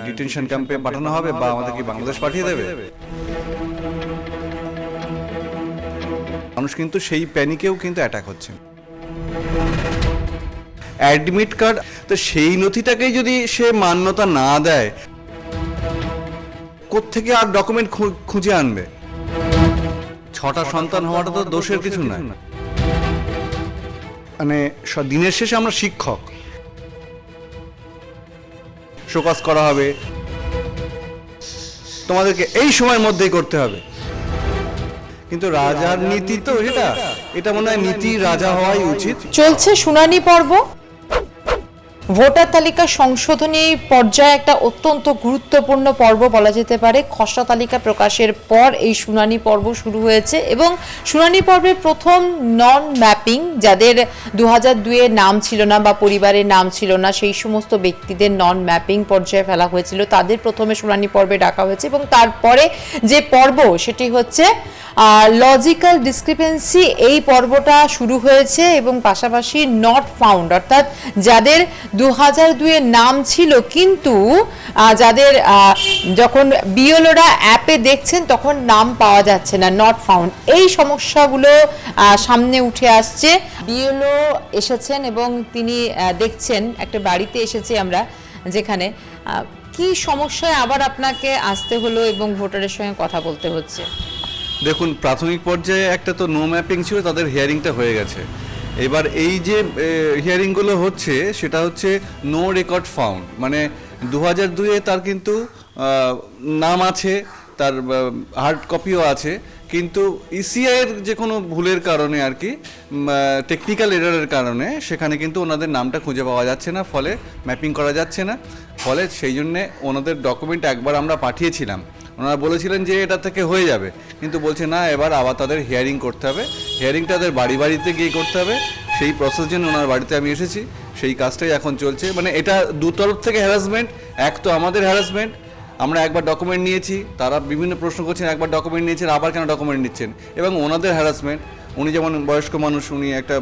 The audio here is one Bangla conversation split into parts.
ডিটেনশন ক্যাম্পে পাঠানো হবে বা আমাদের কি বাংলাদেশ পাঠিয়ে দেবে। মানুষ কিন্তু সেই প্যানিকেও কিন্তু অ্যাটাক হচ্ছে। অ্যাডমিট কার্ড, তো সেই নথিটাকেই যদি সে মান্যতা না দেয়, কোত্থেকে আর ডকুমেন্ট খুঁজে আনবে? 6টা সন্তান হওয়াটা তো দোষের কিছু না। মানে দিনের শেষে আমরা শিক্ষক, শোকজ করা হবে, তোমাদেরকে এই সময়ের মধ্যেই করতে হবে। কিন্তু রাজার নীতি তো এটা মনে হয় নীতি রাজা হওয়াই উচিত। চলছে শুনানি পর্ব। ভোটার তালিকা সংশোধনী পর্যায়ে একটা অত্যন্ত গুরুত্বপূর্ণ পর্ব বলা যেতে পারে। খসড়া তালিকা প্রকাশের পর এই শুনানি পর্ব শুরু হয়েছে এবং শুনানি পর্বের প্রথম নন ম্যাপিং, যাদের 2002-এর নাম ছিল না বা পরিবারের নাম ছিল না, সেই সমস্ত ব্যক্তিদের নন ম্যাপিং পর্যায়ে ফেলা হয়েছিল, তাদের প্রথমে শুনানি পর্বে ডাকা হয়েছে এবং তারপরে যে পর্ব সেটি হচ্ছে লজিক্যাল ডিসক্রিপেন্সি। এই পর্বটা শুরু হয়েছে এবং পাশাপাশি নট ফাউন্ড, অর্থাৎ যাদের 2002-এর নাম ছিল কিন্তু যাদের যখন বিএলওরা অ্যাপে দেখছেন তখন নাম পাওয়া যাচ্ছে না, নট ফাউন্ড। এই সমস্যাগুলো সামনে উঠে আসছে। বিএলও এসেছেন এবং তিনি দেখছেন, একটা বাড়িতে এসেছি আমরা যেখানে কি সমস্যায় আবার আপনাকে আসতে হলো এবং ভোটারের সঙ্গে কথা বলতে হচ্ছে। দেখুন, প্রাথমিক পর্যায়ে একটা তো নো ম্যাপিং ছিল, তাদের হিয়ারিংটা হয়ে গেছে। এবার এই যে হিয়ারিংগুলো হচ্ছে সেটা হচ্ছে নো রেকর্ড ফাউন্ড, মানে 2002-এ তার কিন্তু নাম আছে, তার হার্ড কপিও আছে, কিন্তু ইসিআইয়ের যে কোনো ভুলের কারণে আর কি, টেকনিক্যাল এরারের কারণে সেখানে কিন্তু ওনাদের নামটা খুঁজে পাওয়া যাচ্ছে না, ফলে ম্যাপিং করা যাচ্ছে না। ফলে সেই জন্যে ওনাদের ডকুমেন্ট একবার আমরা পাঠিয়েছিলাম, ওনারা বলেছিলেন যে এটা থেকে হয়ে যাবে, কিন্তু বলছে না, এবার আবার তাদের হিয়ারিং করতে হবে, হিয়ারিংটা তাদের বাড়িতে গিয়ে করতে হবে। সেই প্রসেস জন্য ওনার বাড়িতে আমি এসেছি, সেই কাজটাই এখন চলছে। মানে এটা দু তরফ থেকে হ্যারাসমেন্ট, এক তো আমাদের হ্যারাসমেন্ট, আমরা একবার ডকুমেন্ট নিয়েছি, তারা বিভিন্ন প্রশ্ন করছেন, একবার ডকুমেন্ট নিয়েছেন, আবার কেন ডকুমেন্ট নিচ্ছেন, এবং ওনাদের হ্যারাসমেন্ট। উনি যেমন বয়স্ক মানুষ, উনি একটা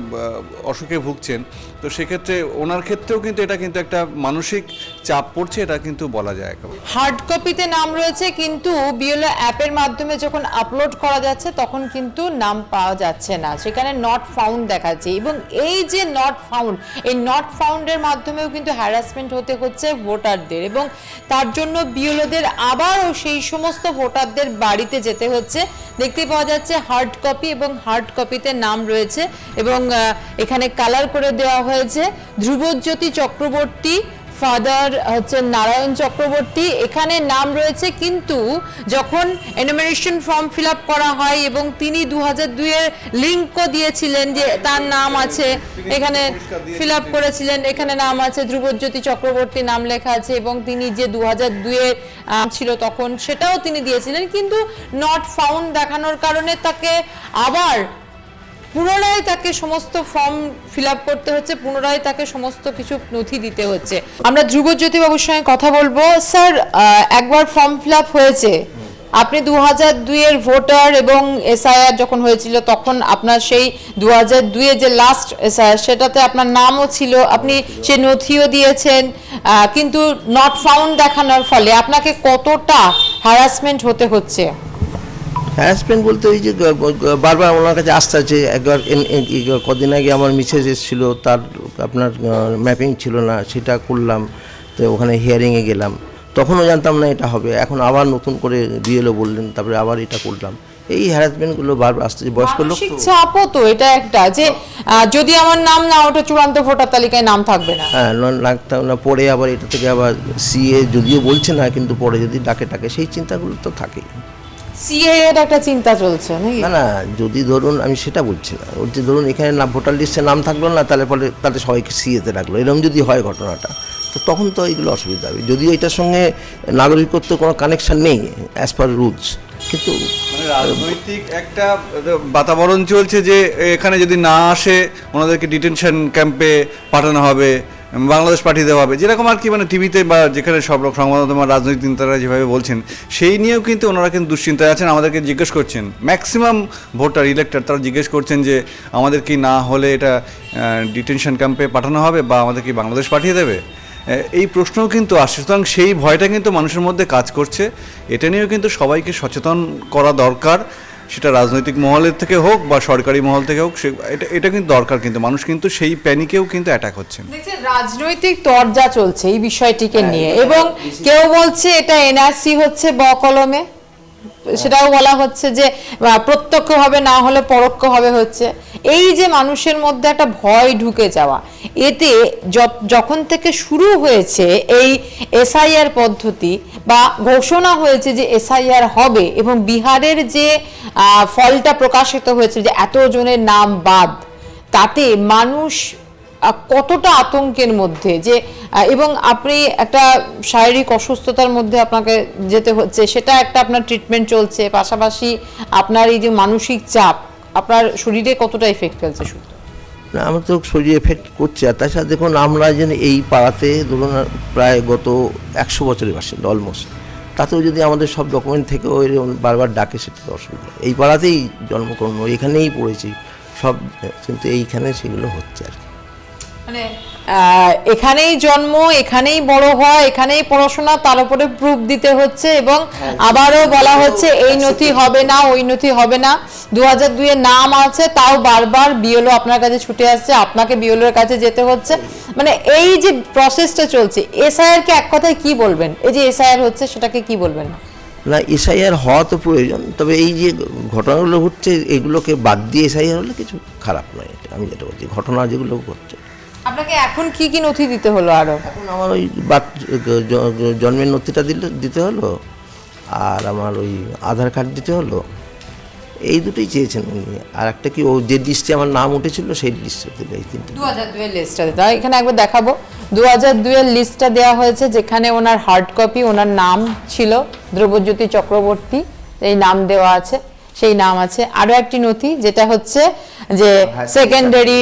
অসুখে ভুগছেন, তো সেক্ষেত্রে ওনার ক্ষেত্রেও কিন্তু এটা কিন্তু একটা মানসিক চাপ পড়ছে, এটা কিন্তু বলা যায়। হার্ড কপিতে নাম রয়েছে কিন্তু বিএলও অ্যাপের মাধ্যমে যখন আপলোড করা যাচ্ছে তখন কিন্তু নাম পাওয়া যাচ্ছে না, সেখানে নট ফাউন্ড দেখাচ্ছে। এবং এই যে নট ফাউন্ড, এই নট ফাউন্ডের মাধ্যমেও কিন্তু হ্যারাসমেন্ট হতে হচ্ছে ভোটারদের, এবং তার জন্য বিএলওদের আবারও সেই সমস্ত ভোটারদের বাড়িতে যেতে হচ্ছে। দেখতে পাওয়া যাচ্ছে হার্ড কপি, এবং হার্ড কপিতে নাম রয়েছে এবং এখানে কালার করে দেওয়া হয়েছে ধ্রুবজ্যোতি চক্রবর্তী, ফাদার হচ্ছে নারায়ণ চক্রবর্তী, এখানে নাম রয়েছে। কিন্তু যখন এনুমারেশন ফর্ম ফিল আপ করা হয় এবং তিনি 2002-এর লিঙ্কও দিয়েছিলেন যে তার নাম আছে, এখানে ফিল আপ করেছিলেন, এখানে নাম আছে ধ্রুবজ্যোতি চক্রবর্তী নাম লেখা আছে, এবং তিনি যে 2002-এর ছিল তখন সেটাও তিনি দিয়েছিলেন, কিন্তু নট ফাউন্ড দেখানোর কারণে তাকে আবার পুনরায় তাকে সমস্ত ফর্ম ফিল আপ করতে হচ্ছে, পুনরায় তাকে সমস্ত কিছু নথি দিতে হচ্ছে। আমরা ধ্রুবজ্যোতি বাবুর সঙ্গে কথা বলবো। স্যার, একবার ফর্ম ফিল আপ হয়েছে, আপনি 2002-এর ভোটার এবং এসআইআর যখন হয়েছিল তখন আপনার সেই 2002-এ যে লাস্ট এসআইআর সেটাতে আপনার নামও ছিল, আপনি সেই নথিও দিয়েছেন, কিন্তু নট ফাউন্ড দেখানোর ফলে আপনাকে কতটা হ্যারাসমেন্ট হতে হচ্ছে? হ্যারাসমেন্ট বলতে ওই যে বারবার ওনার কাছে আসতে আছে। একবার কদিন আগে আমার মিসেস এসেছিলো, তার আপনার ম্যাপিং ছিল না, সেটা করলাম, তো ওখানে হিয়ারিংয়ে গেলাম, তখনও জানতাম না এটা হবে, এখন আবার নতুন করে বিএলও বললেন, তারপরে আবার এটা করলাম। এই হ্যারাসমেন্টগুলো বারবার আসছে। বয়স্ক লোক তো, চাপও তো এটা একটা যে যদি আমার নাম না ওটা চূড়ান্ত ভোটার তালিকায় নাম থাকবে না, হ্যাঁ লাগতাম না, পরে আবার এটা থেকে আবার সিএ যদিও বলছে না, কিন্তু পরে যদি ডাকে সেই চিন্তাগুলো তো থাকেই। সিএ এর একটা চিন্তা চলছে নাকি? না, যদি ধরুন, আমি সেটা বলছি না, বলছি ধরুন এখানে না ভোটার লিস্টে নাম থাকলো না, তাহলে সবাইকে সিএতে রাখলো, এরকম যদি হয় ঘটনাটা, তো তখন তো এইগুলো অসুবিধা হবে। যদিও এটার সঙ্গে নাগরিকত্ব কোনো কানেকশন নেই অ্যাজ পার রুলস, কিন্তু রাজনৈতিক একটা বাতাবরণ চলছে যে এখানে যদি না আসে ওনাদেরকে ডিটেনশন ক্যাম্পে পাঠানো হবে, বাংলাদেশ পাঠিয়ে দেওয়া হবে, যেরকম আর কি, মানে টিভিতে বা যেখানে সব সংবাদ মাধ্যম রাজনৈতিক নেতারা যেভাবে বলছেন, সেই নিয়েও কিন্তু ওনারা কিন্তু দুশ্চিন্তায় আছেন। আমাদেরকে জিজ্ঞেস করছেন, ম্যাক্সিমাম ভোটার ইলেক্টর তারা জিজ্ঞেস করছেন যে আমাদের কি না হলে এটা ডিটেনশন ক্যাম্পে পাঠানো হবে বা আমাদের কি বাংলাদেশ পাঠিয়ে দেবে। এই প্রশ্নও কিন্তু আসছে। সুতরাং সেই ভয়টা কিন্তু মানুষের মধ্যে কাজ করছে। এটা নিয়েও কিন্তু সবাইকে সচেতন করা দরকার, সেটা রাজনৈতিক মহলের থেকে হোক বা সরকারি মহল থেকে হোক। এটা কিন্তু দরকার, কিন্তু মানুষ কিন্তু সেই প্যানিকেও কিন্তু অ্যাটাক হচ্ছেন। দেখছেন রাজনৈতিক তরজা চলছে এই বিষয়টিকে নিয়ে, এবং কেউ বলছে এটা এনআরসি হচ্ছে বকলমে, সেটাও বলা হচ্ছে যে প্রত্যক্ষ হবে না হলে পরোক্ষ হবে হচ্ছে। এই যে মানুষের মধ্যে একটা ভয় ঢুকে যাওয়া, এতে যখন থেকে শুরু হয়েছে এই এসআইআর পদ্ধতি বা ঘোষণা হয়েছে যে এসআইআর হবে, এবং বিহারের যে ফলটা প্রকাশিত হয়েছে যে এত জনের নাম বাদ, তাতে মানুষ কতটা আতঙ্কের মধ্যে যে, এবং আপনি একটা শারীরিক অসুস্থতার মধ্যে আপনাকে যেতে হচ্ছে, সেটা একটা আপনার ট্রিটমেন্ট চলছে, পাশাপাশি আপনার এই যে মানসিক চাপ আপনার শরীরে কতটা এফেক্ট ফেলছে শুধু না, আমার তো শরীরে এফেক্ট করছে। আর তাছাড়া দেখুন, আমরা যেন এই পাড়াতে ধরুন প্রায় গত 100 বছরের বাসিন্দা অলমোস্ট, তাতেও যদি আমাদের সব ডকুমেন্ট থেকে ওই বারবার ডাকে, সেটা তো অসুবিধা। এই পাড়াতেই জন্মকর্ম, এখানেই পড়েছি সব, কিন্তু এইখানে সেগুলো হচ্ছে আর কি। মানে এখানেই জন্ম, এখানেই বড় হয়, এখানেই পড়াশোনা, তার উপরে প্রুফ দিতে হচ্ছে, এবং আবারও বলা হচ্ছে এই নথি হবে না, ওই নথি হবে না। 2002 এর নাম আছে, তাও বারবার বিএলও আপনার কাছে ছুটে আসছে, আপনাকে বিএলও এর কাছে যেতে হচ্ছে। মানে এই যে প্রসেসটা চলছে, এসআইআর কে এক কথায় কি বলবেন? এই যে এসআইআর হচ্ছে সেটাকে কি বলবেন? না, এসআইআর হওয়া তো প্রয়োজন, তবে এই যে ঘটনাগুলো ঘটছে এগুলোকে বাদ দিয়ে এসআইআর হলে কিছু খারাপ নয়। এটা আমি যেটা বলছি, ঘটনা যেগুলো ঘটছে। আপনাকে এখন কি কি নথি দিতে হলো আরো? এখন আমার ওই জন্মের নথিটা দিতে হলো, আর আমার ওই আধার কার্ড দিতে হলো, এই দুটোই চেয়েছেন উনি। আর একটা কি, ও যে লিস্টে আমার নাম উঠেছিল সেই লিস্টে দিলে, এই তিনটে। 2002 এর লিস্টটা দিতে হয়, এখানে একবার দেখাবো। 2002 এর লিস্টটা দেওয়া হয়েছে, যেখানে ওনার হার্ড কপি, ওনার নাম ছিল ধ্রুবজ্যোতি চক্রবর্তী, এই নাম দেওয়া আছে, সেই নাম আছে। আরো একটি নথি যেটা হচ্ছে যে সেকেন্ডারি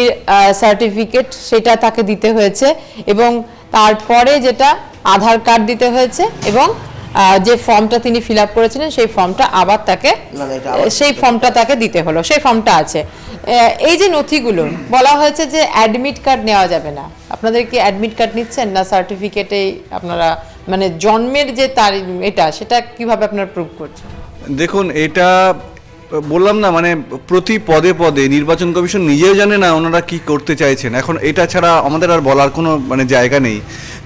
সার্টিফিকেট, সেটা তাকে দিতে হয়েছে, এবং তারপরে যেটা আধার কার্ড দিতে হয়েছে, এবং যে ফর্মটা তিনি ফিল আপ করেছিলেন সেই ফর্মটা আবার তাকে, সেই ফর্মটা তাকে দিতে হলো, সেই ফর্মটা আছে। এই যে নথিগুলো বলা হয়েছে যে অ্যাডমিট কার্ড নেওয়া যাবে না। আপনাদের কি অ্যাডমিট কার্ড নিচ্ছেন না সার্টিফিকেটেই আপনারা, মানে জন্মের যে তারিখ এটা, সেটা কিভাবে আপনারা প্রুভ করছেন? দেখুন, এটা বললাম না, মানে প্রতি পদে পদে নির্বাচন কমিশন নিজেও জানে না ওনারা কি করতে চাইছেন। এখন এটা ছাড়া আমাদের আর বলার কোনো মানে জায়গা নেই,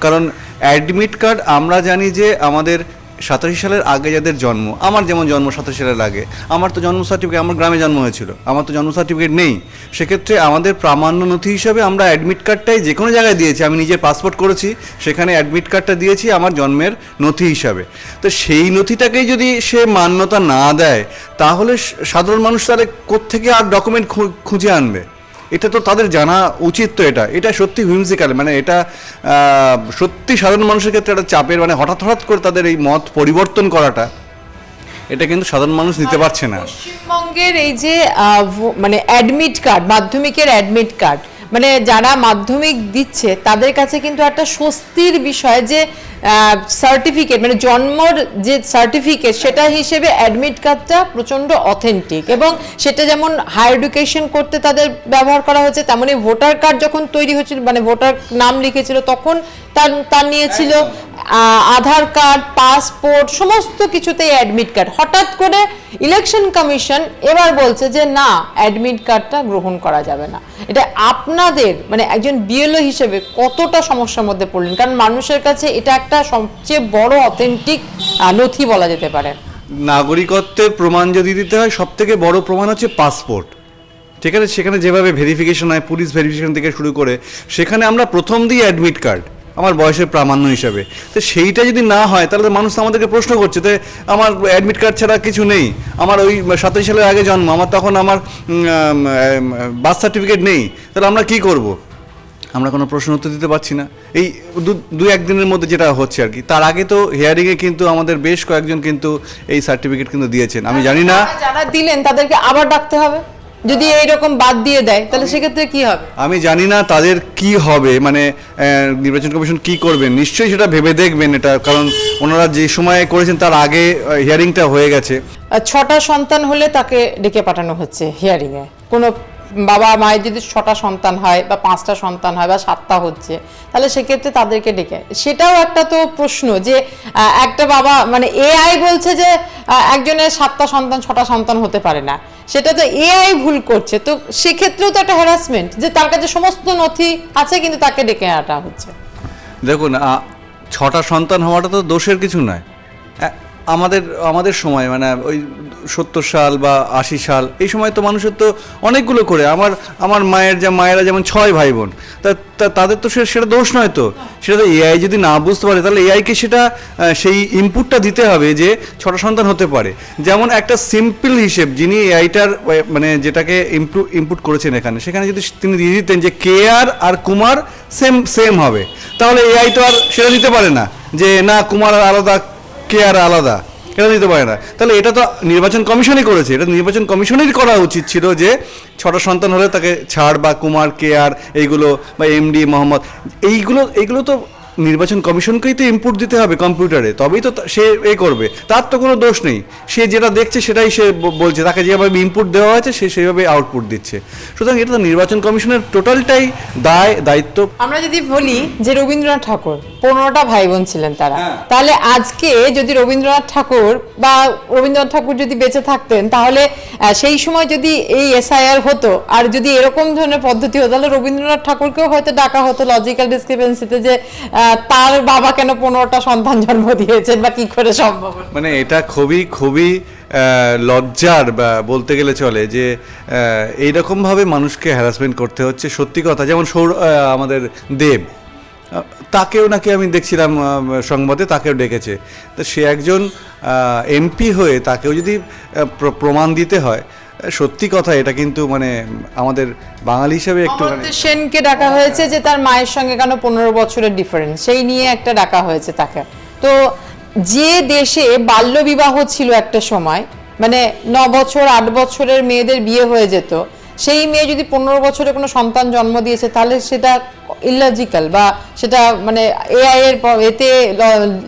কারণ অ্যাডমিট কার্ড আমরা জানি যে আমাদের 87 সালের আগে যাদের জন্ম, আমার যেমন জন্ম 87 সালের আগে, আমার তো জন্ম সার্টিফিকেট, আমার গ্রামে জন্ম হয়েছিল, আমার তো জন্ম সার্টিফিকেট নেই। সেক্ষেত্রে আমাদের প্রামাণ্য নথি হিসাবে আমরা অ্যাডমিট কার্ডটাই যে কোনো জায়গায় দিয়েছি। আমি নিজের পাসপোর্ট করেছি, সেখানে অ্যাডমিট কার্ডটা দিয়েছি আমার জন্মের নথি হিসাবে। তো সেই নথিটাকেই যদি সে মান্যতা না দেয়, তাহলে সাধারণ মানুষ তাহলে কোত্থেকে আর ডকুমেন্ট খুঁজে আনবে? এটা তো তাদের জানা উচিত। তো এটা সত্যি হুইমসিক্যাল, মানে এটা সত্যি সাধারণ মানুষের ক্ষেত্রে একটা চাপের, মানে হঠাৎ করে তাদের এই মত পরিবর্তন করাটা, এটা কিন্তু সাধারণ মানুষ নিতে পারছে না। পশ্চিমবঙ্গের এই যে মানে অ্যাডমিট কার্ড, মাধ্যমিকের অ্যাডমিট কার্ড, মানে যারা মাধ্যমিক দিচ্ছে তাদের কাছে কিন্তু একটা স্বস্তির বিষয় যে সার্টিফিকেট, মানে জন্মর যে সার্টিফিকেট, সেটা হিসেবে অ্যাডমিট কার্ডটা প্রচণ্ড অথেন্টিক, এবং সেটা যেমন হায়ার এডুকেশন করতে তাদের ব্যবহার করা হয়েছে, তেমনই ভোটার কার্ড যখন তৈরি হয়েছিল, মানে ভোটার নাম লিখেছিল, তখন তার নিয়েছিল আধার কার্ড, পাসপোর্ট, সমস্ত কিছুতেই অ্যাডমিট কার্ড। হঠাৎ করে ইলেকশন কমিশন এবার বলছে যে না, অ্যাডমিট কার্ডটা গ্রহণ করা যাবে না। এটা আপনাদের মানে একজন বিএলও হিসেবে কতটা সমস্যার মধ্যে পড়লেন? কারণ মানুষের কাছে এটা একটা সবচেয়ে বড় অথেন্টিক নথি বলা যেতে পারে। নাগরিকত্বের প্রমাণ যদি দিতে হয়, সব থেকে বড় প্রমাণ হচ্ছে পাসপোর্ট, ঠিক আছে? সেখানে যেভাবে ভেরিফিকেশন হয়, পুলিশ ভেরিফিকেশন থেকে শুরু করে, সেখানে আমরা প্রথম দিই অ্যাডমিট কার্ড আমার বয়সের প্রামাণ্য হিসাবে। তো সেইটা যদি না হয়, তাহলে মানুষ আমাদেরকে প্রশ্ন করছে যে আমার অ্যাডমিট কার্ড ছাড়া কিছু নেই, আমার ওই 87 সালের আগে জন্ম, আমার তখন আমার বার্থ সার্টিফিকেট নেই, তাহলে আমরা কি করব? আমরা কোনো প্রশ্ন উত্তর দিতে পারছি না। এই দু একদিনের মধ্যে যেটা হচ্ছে আর কি, তার আগে তো হিয়ারিংয়ে কিন্তু আমাদের বেশ কয়েকজন কিন্তু এই সার্টিফিকেট কিন্তু দিয়েছেন। আমি জানি না, যারা দিলেন তাদেরকে আবার ডাকতে হবে, যদি এইরকম বাদ দিয়ে দেয় তাহলে সেক্ষেত্রে কি হবে? আমি জানি না তাদের কি হবে, মানে নির্বাচন কমিশন কি করবেন, নিশ্চয়ই সেটা ভেবে দেখবেন এটা, কারণ ওনারা যে সময় করেছেন তার আগে হিয়ারিংটা হয়ে গেছে। 6টা সন্তান হলে তাকে ডেকে পাঠানো হচ্ছে হিয়ারিংয়ে, কোনো বাবা মায়ের যদি 6টা সন্তান হয় বা 5টা সন্তান হয় বা 7টা হচ্ছে, তাহলে সেক্ষেত্রে তাদেরকে ডেকে, সেটাও একটা তো প্রশ্ন যে একটা বাবা মানে এআই বলছে যে একজনের 7টা সন্তান 6টা সন্তান হতে পারে না, সেটা তো এআই ভুল করছে, তো সেক্ষেত্রেও তো একটা হ্যারাসমেন্ট যে তার কাছে সমস্ত নথি আছে কিন্তু তাকে ডেকে আনা হচ্ছে। দেখুন 6টা সন্তান হওয়াটা তো দোষের কিছু নয়। আমাদের সময় মানে ওই 70 সাল বা 80 সাল এই সময় তো মানুষের তো অনেকগুলো করে, আমার মায়েরা যেমন 6 ভাই বোন, তাদের তো সেটা দোষ নয়, তো সেটা তো এআই যদি না বুঝতে পারে তাহলে এআইকে সেটা সেই ইনপুটটা দিতে হবে যে 6টা সন্তান হতে পারে। যেমন একটা সিম্পল হিসেব, যিনি এআইটার মানে যেটাকে ইনপুট করেছেন এখানে, সেখানে যদি তিনি দিয়ে দিতেন যে কেআর আর কুমার সেম হবে, তাহলে এআই তো আর সেটা দিতে পারে না যে না কুমার আলাদা কেআর আলাদা, এটা দিতে পারে না। তাহলে এটা তো নির্বাচন কমিশনই করেছে, এটা নির্বাচন কমিশনেরই করা উচিত ছিল যে 6টা সন্তান হলে তাকে ছাড় বা কুমার কেআর এইগুলো বা এমডি মোহাম্মদ এইগুলো তো নির্বাচন কমিশনকেই তো ইনপুট দিতে হবে কম্পিউটারে, তবেই তো সে করবে, তার তো কোনো দোষ নেই। সে যেটা দেখছে সেটাই সে বলছে, তাকে যেভাবে ইনপুট দেওয়া হয়েছে সে সেভাবে আউটপুট দিচ্ছে। সুতরাং এটা তো নির্বাচন কমিশনের টোটালটাই দায়িত্ব। আমরা যদি বলি যে রবীন্দ্রনাথ ঠাকুর 15টা ভাই বোন ছিলেন তারা, তাহলে আজকে যদি রবীন্দ্রনাথ ঠাকুর যদি বেঁচে থাকতেন, তাহলে সেই সময় যদি এই এসআইআর হতো আর যদি এরকম ধরনের পদ্ধতি হতো, তাহলে রবীন্দ্রনাথ ঠাকুরকেও হয়তো ডাকা হতো লজিক্যাল ডিসক্রিপেন্সিতে যে তার বাবা কেন 15টা সন্তান জন্ম দিয়েছেন বা কি করে সম্ভব। মানে এটা খুবই লজ্জার বা বলতে গেলে চলে যে এইরকমভাবে মানুষকে হ্যারাসমেন্ট করতে হচ্ছে। সত্যি কথা, যেমন আমাদের দেব, তাকেও নাকি আমি দেখছিলাম সংবাদে, তাকেও ডেকেছে, তো সে একজন এমপি হয়ে তাকেও যদি প্রমাণ দিতে হয়, সত্যি কথা এটা কিন্তু মানে আমাদের বাঙালি হিসেবে একটু সেনকে ডাকা হয়েছে যে তার মায়ের সঙ্গে কেন 15 বছরের ডিফারেন্স, সেই নিয়ে একটা ডাকা হয়েছে তাকে। তো যে দেশে বাল্য বিবাহ ছিল একটা সময়, মানে 9 বছর 8 বছরের মেয়েদের বিয়ে হয়ে যেত, সেই মেয়ে যদি 15 বছরে কোনো সন্তান জন্ম দিয়েছে, তাহলে সেটা ইললজিক্যাল বা সেটা মানে এআই এর এতে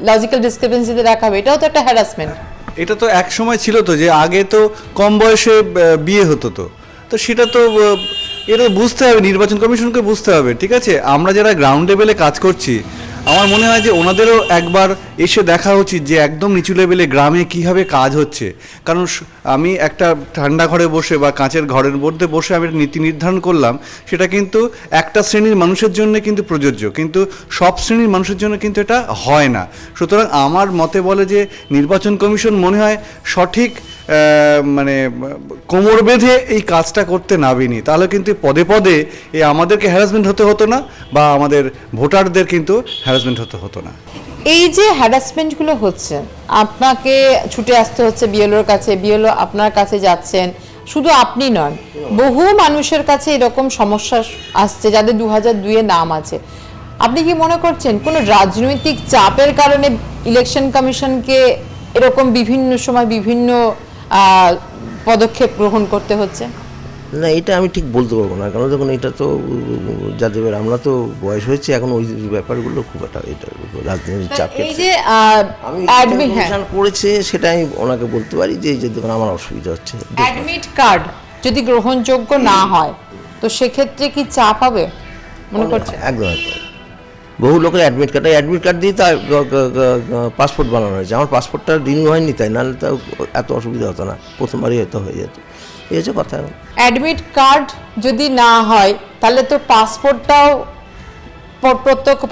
লজিক্যাল ডিসক্রিপেন্সিতে রাখা হবে, এটাও তো একটা হ্যারাসমেন্ট। এটা তো এক সময় ছিল তো যে আগে তো কম বয়সে বিয়ে হতো, তো সেটা তো এটা বুঝতে হবে, নির্বাচন কমিশনকে বুঝতে হবে। ঠিক আছে, আমরা যারা গ্রাউন্ড লেভেলে কাজ করছি, আমার মনে হয় যে ওনাদেরও একবার এসে দেখা উচিত যে একদম নিচু লেভেলে গ্রামে কীভাবে কাজ হচ্ছে। কারণ আমি একটা ঠান্ডা ঘরে বসে বা কাঁচের ঘরের মধ্যে বসে আমি নীতি নির্ধারণ করলাম, সেটা কিন্তু একটা শ্রেণীর মানুষের জন্য কিন্তু প্রযোজ্য, কিন্তু সব শ্রেণীর মানুষের জন্য কিন্তু এটা হয় না। সুতরাং আমার মতে বলে যে নির্বাচন কমিশন মনে হয় সঠিক মানে কোমর বেঁধে এই কাজটা করতে নাবিনি, তাহলে কিন্তু পদে পদে আমাদেরকে হ্যারাসমেন্ট হতো না, বা আমাদের ভোটারদের কিন্তু হ্যারাসমেন্ট হতো না। এই যে হ্যারাসমেন্টগুলো হচ্ছে, আপনাকে ছুটে আসতে হচ্ছে বিএলওর কাছে, বিএলও আপনার কাছে যাচ্ছেন, শুধু আপনি নন, বহু মানুষের কাছে এরকম সমস্যা আসছে যাদের 2002-এ নাম আছে। আপনি কি মনে করছেন কোনো রাজনৈতিক চাপের কারণে ইলেকশন কমিশনকে এরকম বিভিন্ন সময় বিভিন্ন পদক্ষেপ গ্রহণ করতে হচ্ছে? না, এটা আমি ঠিক বলতে পারবো না, কারণ দেখুন এটা তো যাদের আমরা তো বয়স হয়েছে এখন, ওই ব্যাপারগুলো খুব একটা এটা রাজনীতির চাপ এই যে করেছে সেটা আমি ওনাকে বলতে পারি যে এই যে দেখুন আমার অসুবিধা হচ্ছে। অ্যাডমিট কার্ড যদি গ্রহণযোগ্য না হয়, তো সেক্ষেত্রে কি চাপ হবে মনে করছেন? একদম বহু লোকের অ্যাডমিট কার্ড দিয়ে তার পাসপোর্ট বানানো হয়েছে। আমার পাসপোর্টটা রিনিউ হয়নি, তাই নাহলে তো এত অসুবিধা হতো না, প্রথমবারই হয়তো হয়ে যেত। এই হচ্ছে কথা। অ্যাডমিট কার্ড যদি না হয়, তাহলে তো পাসপোর্টটাও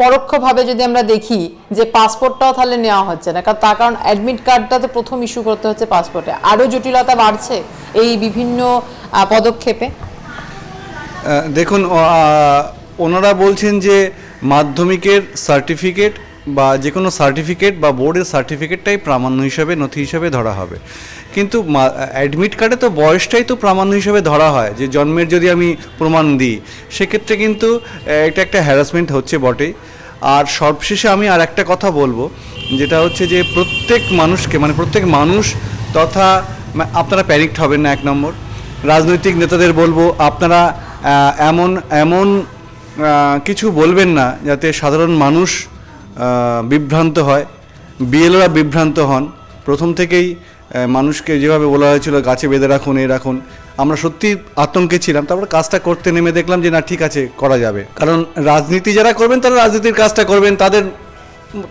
পরোক্ষভাবে যদি আমরা দেখি যে পাসপোর্টটাও তাহলে নেওয়া হচ্ছে না, তার কারণ অ্যাডমিট কার্ডটা তো প্রথম ইস্যু করতে হচ্ছে পাসপোর্টে। আরও জটিলতা বাড়ছে এই বিভিন্ন পদক্ষেপে। দেখুন, ওনারা বলছেন যে মাধ্যমিকের সার্টিফিকেট বা যে কোনো সার্টিফিকেট বা বোর্ডের সার্টিফিকেটটাই প্রামাণ্য হিসাবে নথি হিসাবে ধরা হবে, কিন্তু অ্যাডমিট কার্ডে তো বয়সটাই তো প্রামাণ্য হিসাবে ধরা হয়, যে জন্মের যদি আমি প্রমাণ দিই সেক্ষেত্রে কিন্তু এটা একটা হ্যারাসমেন্ট হচ্ছে বটেই। আর সবশেষে আমি আর একটা কথা বলবো, যেটা হচ্ছে যে প্রত্যেক মানুষকে মানে প্রত্যেক মানুষ তথা আপনারা প্যানিকড হবেন না। 1 নম্বর, রাজনৈতিক নেতাদের বলবো আপনারা এমন কিছু বলবেন না যাতে সাধারণ মানুষ বিভ্রান্ত হয়, বিএলওরা বিভ্রান্ত হন। প্রথম থেকেই মানুষকে যেভাবে বলা হয়েছিল গাছে বেঁধে রাখুন, রাখুন, আমরা সত্যি আতঙ্কে ছিলাম, তারপরে কাজটা করতে নেমে দেখলাম যে না ঠিক আছে করা যাবে। কারণ রাজনীতি যারা করবেন তারা রাজনীতির কাজটা করবেন, তাদের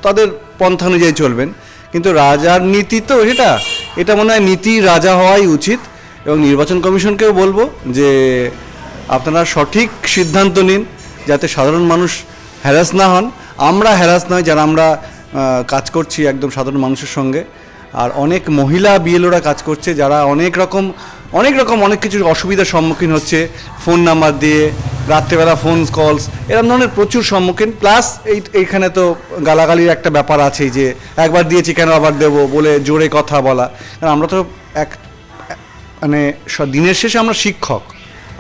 তাদের পন্থা অনুযায়ী চলবেন, কিন্তু রাজার নীতি তো এটা মনে হয় নীতি রাজা হওয়াই উচিত। এবং নির্বাচন কমিশনকেও বলবো যে আপনারা সঠিক সিদ্ধান্ত নিন যাতে সাধারণ মানুষ হ্যারাস না হন। আমরা হ্যারাস নয়, যারা আমরা কাজ করছি একদম সাধারণ মানুষের সঙ্গে। আর অনেক মহিলা বিএলওরা কাজ করছে যারা অনেক রকম অনেক কিছুর অসুবিধার সম্মুখীন হচ্ছে, ফোন নাম্বার দিয়ে রাত্রেবেলা ফোন কলস এরকম ধরনের প্রচুর সম্মুখীন। প্লাস এইখানে তো গালাগালির একটা ব্যাপার আছেই, যে একবার দিয়েছি কেন আবার দেবো বলে জোরে কথা বলা। কারণ আমরা তো মানে দিনের শেষে আমরা শিক্ষক,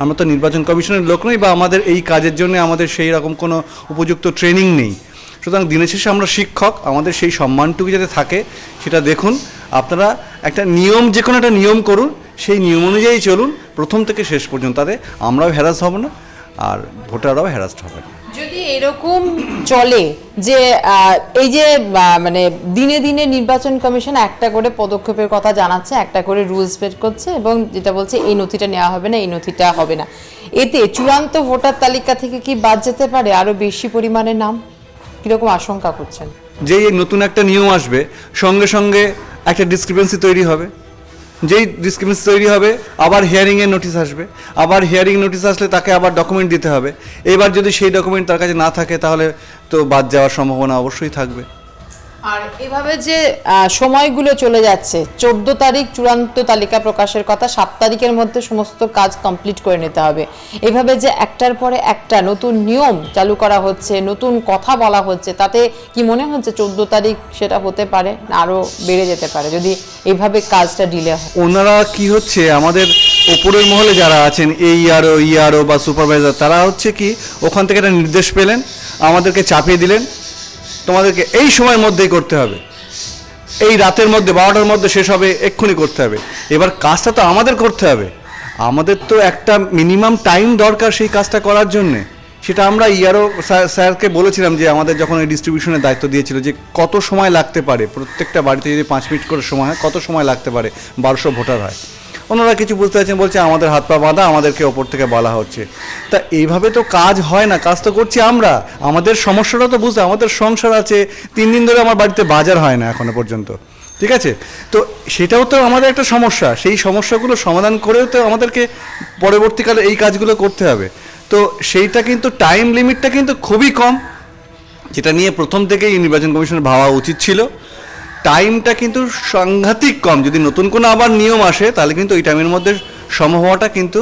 আমরা তো নির্বাচন কমিশনের লোক নই, বা আমাদের এই কাজের জন্য আমাদের সেই রকম কোনো উপযুক্ত ট্রেনিং নেই। সুতরাং দিনের শেষে আমরা শিক্ষক, আমাদের সেই সম্মানটুকু যাতে থাকে সেটা দেখুন। আপনারা একটা নিয়ম, যে কোনো একটা নিয়ম করুন, সেই নিয়ম অনুযায়ী চলুন প্রথম থেকে শেষ পর্যন্ত, তাতে আমরাও হ্যারাস হব না আর ভোটাররাও হ্যারাস্ট হবে না। যদি এরকম চলে যে এই যে মানে দিনে দিনে নির্বাচন কমিশন একটা করে পদক্ষেপের কথা জানাচ্ছে, একটা করে রুলস বের করছে এবং যেটা বলছে এই নথিটা নেওয়া হবে না, এই নথিটা হবে না, এতে চূড়ান্ত ভোটার তালিকা থেকে কি বাদ যেতে পারে আরো বেশি পরিমাণে নাম? কিরকম আশঙ্কা করছেন? যেই নতুন একটা নিয়ম আসবে সঙ্গে সঙ্গে একটা ডিসক্রিপেন্সি তৈরি হবে, যেই ডিসক্রিপেন্সি তৈরি হবে আবার হিয়ারিংয়ের নোটিশ আসবে, আবার হিয়ারিং নোটিশ আসলে তাকে আবার ডকুমেন্ট দিতে হবে। এবার যদি সেই ডকুমেন্ট তার কাছে না থাকে তাহলে তো বাদ যাওয়ার সম্ভাবনা অবশ্যই থাকবে। আর এভাবে যে সময়গুলো চলে যাচ্ছে, 14 তারিখ চূড়ান্ত তালিকা প্রকাশের কথা, 7 তারিখের মধ্যে সমস্ত কাজ কমপ্লিট করে নিতে হবে। এভাবে যে একটার পরে একটা নতুন নিয়ম চালু করা হচ্ছে, নতুন কথা বলা হচ্ছে, তাতে কি মনে হচ্ছে 14 তারিখ সেটা হতে পারে না আরও বেড়ে যেতে পারে যদি এইভাবে কাজটা ডিলে হয়? ওনারা কি হচ্ছে, আমাদের ওপরের মহলে যারা আছেন ইআরও বা সুপারভাইজার, তারা হচ্ছে কি ওখান থেকে একটা নির্দেশ পেলেন, আমাদেরকে চাপিয়ে দিলেন, তোমাদেরকে এই সময়ের মধ্যেই করতে হবে, এই রাতের মধ্যে 12টার মধ্যে শেষ হবে, এক্ষুনি করতে হবে। এবার কাজটা তো আমাদের করতে হবে, আমাদের তো একটা মিনিমাম টাইম দরকার সেই কাজটা করার জন্যে। সেটা আমরা ইআরও স্যারকে বলেছিলাম যে আমাদের যখন এই ডিস্ট্রিবিউশনের দায়িত্ব দিয়েছিল যে কত সময় লাগতে পারে, প্রত্যেকটা বাড়িতে যদি 5 মিনিট করে সময় হয় কত সময় লাগতে পারে, 1200 ভোটার হয়। ওনারা কিছু বুঝতে পারছেন, বলছে আমাদের হাত পা বাঁধা, আমাদেরকে ওপর থেকে বলা হচ্ছে। তা এইভাবে তো কাজ হয় না, কাজ তো করছি আমরা, আমাদের সমস্যাটা তো বুঝতে, আমাদের সংসার আছে, 3 দিন ধরে আমার বাড়িতে বাজার হয় না এখনো পর্যন্ত, ঠিক আছে? তো সেটাও তো আমাদের একটা সমস্যা, সেই সমস্যাগুলো সমাধান করেও তো আমাদেরকে পরবর্তীকালে এই কাজগুলো করতে হবে। তো সেইটা কিন্তু টাইম লিমিটটা কিন্তু খুবই কম, যেটা নিয়ে প্রথম থেকেই নির্বাচন কমিশনের ভাবা উচিত ছিল। টাইমটা কিন্তু সাংঘাতিক কম, যদি নতুন কোনো আবার নিয়ম আসে তাহলে কিন্তু এই টাইমের মধ্যে সম্ভব হওয়াটা কিন্তু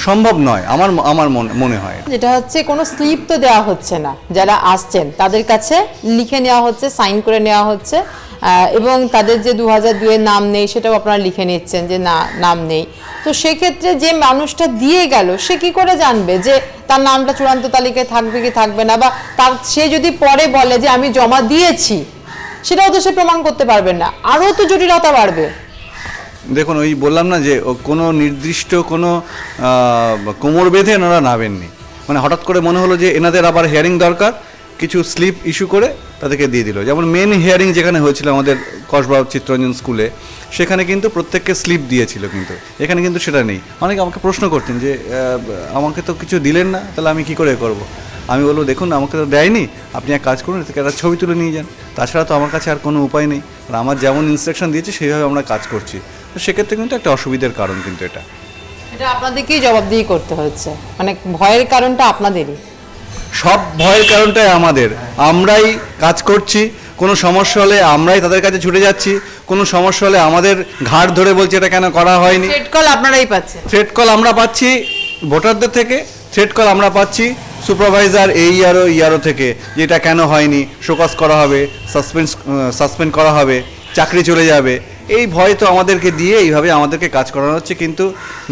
সম্ভব নয় আমার মনে হয়। যেটা হচ্ছে কোনো স্লিপ তো দেওয়া হচ্ছে না, যারা আসছেন তাদের কাছে লিখে নেওয়া হচ্ছে, সাইন করে নেওয়া হচ্ছে, এবং তাদের যে 2002 এর নাম নেই সেটাও আপনারা লিখে নিচ্ছেন যে না নাম নেই। তো সেক্ষেত্রে যে মানুষটা দিয়ে গেল সে কি করে জানবে যে তার নামটা চূড়ান্ত তালিকায় থাকবে কি থাকবে না, বা সে যদি পরে বলে যে আমি জমা দিয়েছি, সেটাও তো সে প্রমাণ করতে পারবেন না, আরও তো জটিলতা বাড়বে। দেখুন, ওই বললাম না যে কোনো নির্দিষ্ট কোনো কোমর বেঁধে এনারা নামেননি, মানে হঠাৎ করে মনে হলো যে এনাদের আবার হিয়ারিং দরকার, কিছু স্লিপ ইস্যু করে তাদেরকে দিয়ে দিল। যেমন মেন হিয়ারিং যেখানে হয়েছিল আমাদের কসবা চিত্তরঞ্জন স্কুলে, সেখানে কিন্তু প্রত্যেককে স্লিপ দিয়েছিল, কিন্তু এখানে কিন্তু সেটা নেই। অনেকে আমাকে প্রশ্ন করছেন যে আমাকে তো কিছু দিলেন না, তাহলে আমি কি করে করব? আমি বলবো দেখুন আমাকে তো দেয়নি, আপনি এক কাজ করুন, থেকে একটা ছবি তুলে নিয়ে যান, তাছাড়া তো আমার কাছে আর কোনো উপায় নেই। আর আমার যেমন ইনস্ট্রাকশন দিয়েছে সেইভাবে আমরা কাজ করছি। তো সেক্ষেত্রে কিন্তু একটা অসুবিধার কারণ কিন্তু এটা আপনাদেরকেই জবাবদিহি করতে হচ্ছে, মানে ভয়ের কারণটা আপনাদেরই। সব ভয়ের কারণটাই আমাদের, আমরাই কাজ করছি, কোনো সমস্যা হলে আমরাই তাদের কাছে ছুটে যাচ্ছি, কোনো সমস্যা হলে আমাদের ঘাড় ধরে বলছে এটা কেন করা হয়নি। থ্রেট কল আপনারাই পাচ্ছেন, থ্রেট কল আমরা পাচ্ছি ভোটারদের থেকে, থ্রেট কল আমরা পাচ্ছি সুপারভাইজার ইআরও থেকে, যে এটা কেন হয়নি, শোকজ করা হবে, সাসপেন্ড করা হবে, চাকরি চলে যাবে। এই ভয় তো আমাদেরকে দিয়ে এইভাবে আমাদেরকে কাজ করানো হচ্ছে, কিন্তু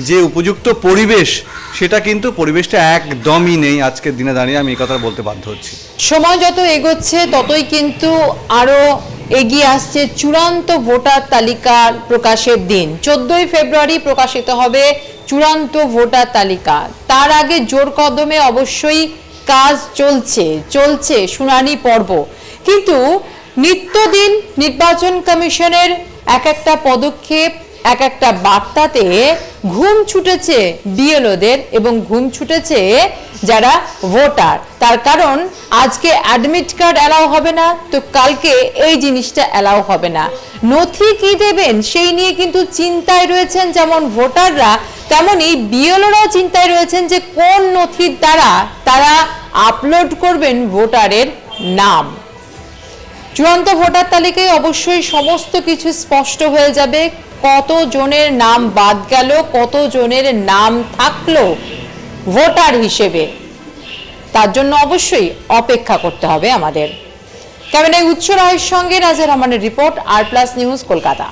যে উপযুক্ত পরিবেশ সেটা কিন্তু পরিবেশটা একদমই নেই আজকের দিনে দাঁড়িয়ে, আমি এই কথা বলতে বাধ্য হচ্ছি। সময় যত এগোচ্ছে ততই কিন্তু আরও এগিয়ে আসছে চূড়ান্ত ভোটার তালিকার প্রকাশের দিন। 14ই ফেব্রুয়ারি প্রকাশিত হবে চূড়ান্ত ভোটার তালিকা। তার আগে জোর কদমে অবশ্যই কাজ চলছে শুনানি পর্ব, কিন্তু নিত্যদিন নির্বাচন কমিশনের এক একটা পদক্ষেপ এক একটা বার্তাতে ঘুম ছুটেছে বিএলওদের এবং ঘুম ছুটেছে যারা ভোটার। তার কারণ আজকে অ্যাডমিট কার্ড অ্যালাউ হবে না, তো কালকে এই জিনিসটা অ্যালাউ হবে না। নথি কি দেবেন সেই নিয়ে কিন্তু চিন্তায় রয়েছেন যেমন ভোটাররা, তেমনি বিএলওরাও চিন্তায় রয়েছেন যে কোন নথির দ্বারা তারা আপলোড করবেন ভোটারের নাম। চূড়ান্ত ভোটার তালিকায় অবশ্যই সমস্ত কিছু স্পষ্ট হয়ে যাবে, কত জনের নাম বাদ গেল, কত জনের নাম থাকলো ভোটার হিসেবে। তার জন্য অবশ্যই অপেক্ষা করতে হবে আমাদের। ক্যামেরায় উৎস রায়ের সঙ্গে রাজা রহমানের রিপোর্ট, আর প্লাস নিউজ, কলকাতা।